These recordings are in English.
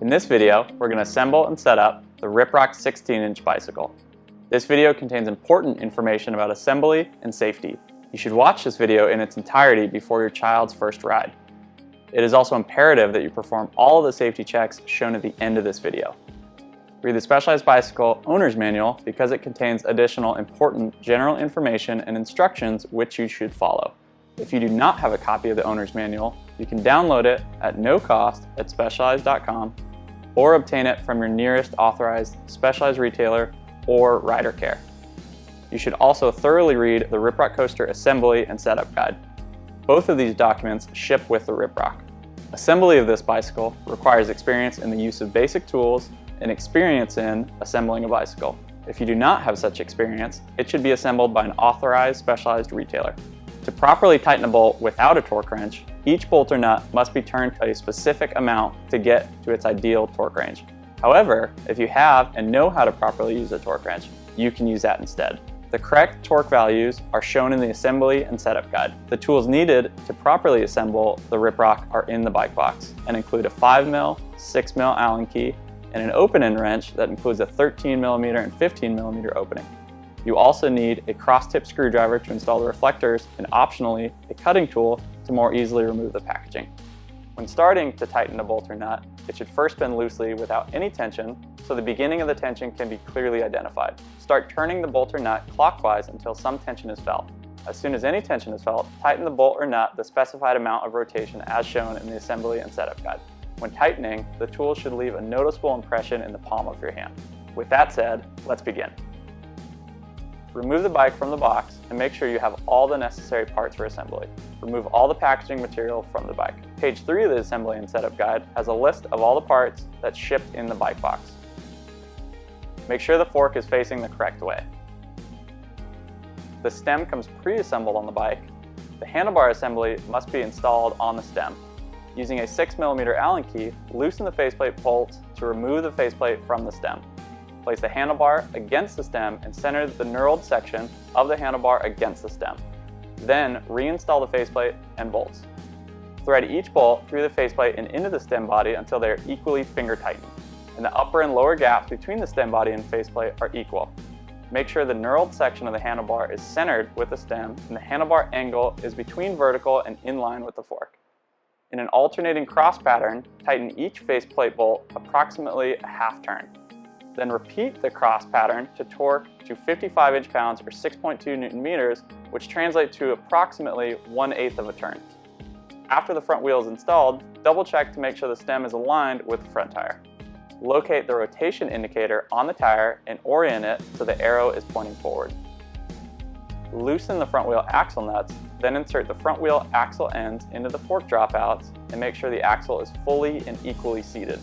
In this video, we're going to assemble and set up the Riprock 16-inch bicycle. This video contains important information about assembly and safety. You should watch this video in its entirety before your child's first ride. It is also imperative that you perform all of the safety checks shown at the end of this video. Read the Specialized Bicycle Owner's Manual because it contains additional important general information and instructions which you should follow. If you do not have a copy of the Owner's Manual, you can download it at no cost at specialized.com or obtain it from your nearest authorized Specialized retailer or rider care. You should also thoroughly read the Riprock Coaster Assembly and Setup Guide. Both of these documents ship with the Riprock. Assembly of this bicycle requires experience in the use of basic tools and experience in assembling a bicycle. If you do not have such experience, it should be assembled by an authorized Specialized retailer. To properly tighten a bolt without a torque wrench, each bolt or nut must be turned a specific amount to get to its ideal torque range. However, if you have and know how to properly use a torque wrench, you can use that instead. The correct torque values are shown in the assembly and setup guide. The tools needed to properly assemble the Riprock are in the bike box and include a 5mm, 6mm Allen key, and an open-end wrench that includes a 13mm and 15mm opening. You also need a cross-tip screwdriver to install the reflectors and optionally a cutting tool to more easily remove the packaging. When starting to tighten a bolt or nut, it should first bend loosely without any tension so the beginning of the tension can be clearly identified. Start turning the bolt or nut clockwise until some tension is felt. As soon as any tension is felt, tighten the bolt or nut the specified amount of rotation as shown in the assembly and setup guide. When tightening, the tool should leave a noticeable impression in the palm of your hand. With that said, let's begin. Remove the bike from the box and make sure you have all the necessary parts for assembly. Remove all the packaging material from the bike. Page 3 of the assembly and setup guide has a list of all the parts that's shipped in the bike box. Make sure the fork is facing the correct way. The stem comes pre-assembled on the bike. The handlebar assembly must be installed on the stem. Using a 6mm Allen key, loosen the faceplate bolt to remove the faceplate from the stem. Place the handlebar against the stem and center the knurled section of the handlebar against the stem. Then reinstall the faceplate and bolts. Thread each bolt through the faceplate and into the stem body until they are equally finger tightened, and the upper and lower gaps between the stem body and faceplate are equal. Make sure the knurled section of the handlebar is centered with the stem and the handlebar angle is between vertical and in line with the fork. In an alternating cross pattern, tighten each faceplate bolt approximately a half turn. Then repeat the cross pattern to torque to 55 inch-pounds or 6.2 Newton-meters, which translate to approximately 1/8 of a turn. After the front wheel is installed, double check to make sure the stem is aligned with the front tire. Locate the rotation indicator on the tire and orient it so the arrow is pointing forward. Loosen the front wheel axle nuts, then insert the front wheel axle ends into the fork dropouts and make sure the axle is fully and equally seated.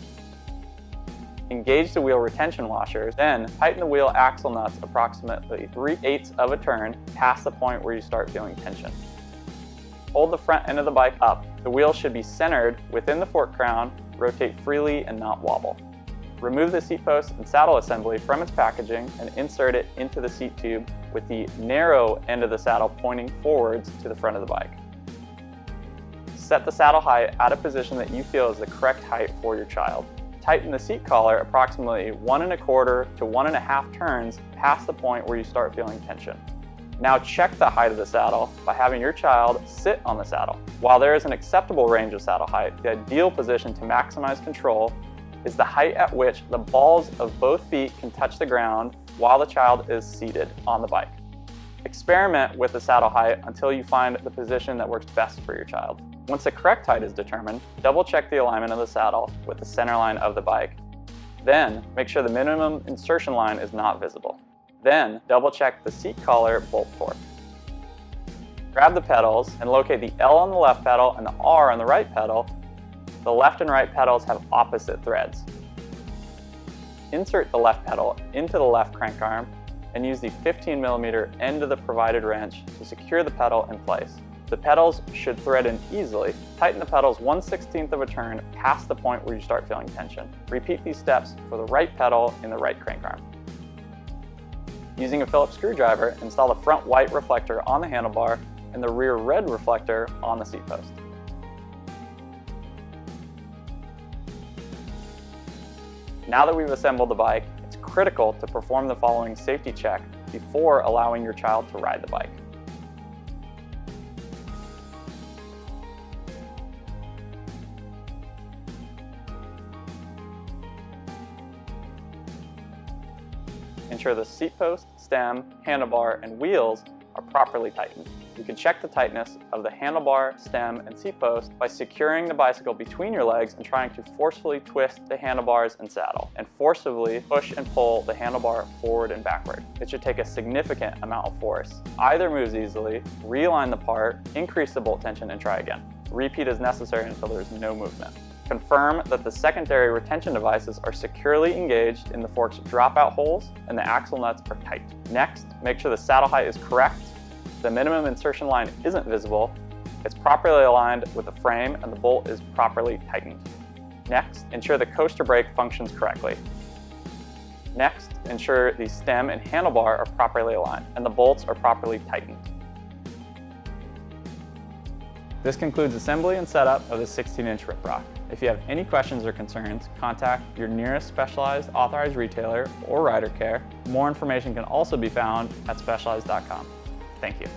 Engage the wheel retention washers, then tighten the wheel axle nuts approximately 3/8 of a turn past the point where you start feeling tension. Hold the front end of the bike up. The wheel should be centered within the fork crown, rotate freely and not wobble. Remove the seat post and saddle assembly from its packaging and insert it into the seat tube with the narrow end of the saddle pointing forwards to the front of the bike. Set the saddle height at a position that you feel is the correct height for your child. Tighten the seat collar approximately 1¼ to 1½ turns past the point where you start feeling tension. Now check the height of the saddle by having your child sit on the saddle. While there is an acceptable range of saddle height, the ideal position to maximize control is the height at which the balls of both feet can touch the ground while the child is seated on the bike. Experiment with the saddle height until you find the position that works best for your child. Once the correct height is determined, double check the alignment of the saddle with the center line of the bike. Then, make sure the minimum insertion line is not visible. Then, double check the seat collar bolt torque. Grab the pedals and locate the L on the left pedal and the R on the right pedal. The left and right pedals have opposite threads. Insert the left pedal into the left crank arm and use the 15mm end of the provided wrench to secure the pedal in place. The pedals should thread in easily. Tighten the pedals 1/16 of a turn past the point where you start feeling tension. Repeat these steps for the right pedal in the right crank arm. Using a Phillips screwdriver, install the front white reflector on the handlebar and the rear red reflector on the seat post. Now that we've assembled the bike, it's critical to perform the following safety check before allowing your child to ride the bike. Ensure the seat post, stem, handlebar, and wheels are properly tightened. You can check the tightness of the handlebar, stem, and seat post by securing the bicycle between your legs and trying to forcefully twist the handlebars and saddle, and forcibly push and pull the handlebar forward and backward. It should take a significant amount of force. Either moves easily, realign the part, increase the bolt tension, and try again. Repeat is necessary until there is no movement. Confirm that the secondary retention devices are securely engaged in the fork's dropout holes and the axle nuts are tight. Next, make sure the saddle height is correct, the minimum insertion line isn't visible, it's properly aligned with the frame, and the bolt is properly tightened. Next, ensure the coaster brake functions correctly. Next, ensure the stem and handlebar are properly aligned and the bolts are properly tightened. This concludes assembly and setup of the 16-inch Riprock. If you have any questions or concerns, contact your nearest specialized authorized retailer or rider care. More information can also be found at specialized.com. Thank you.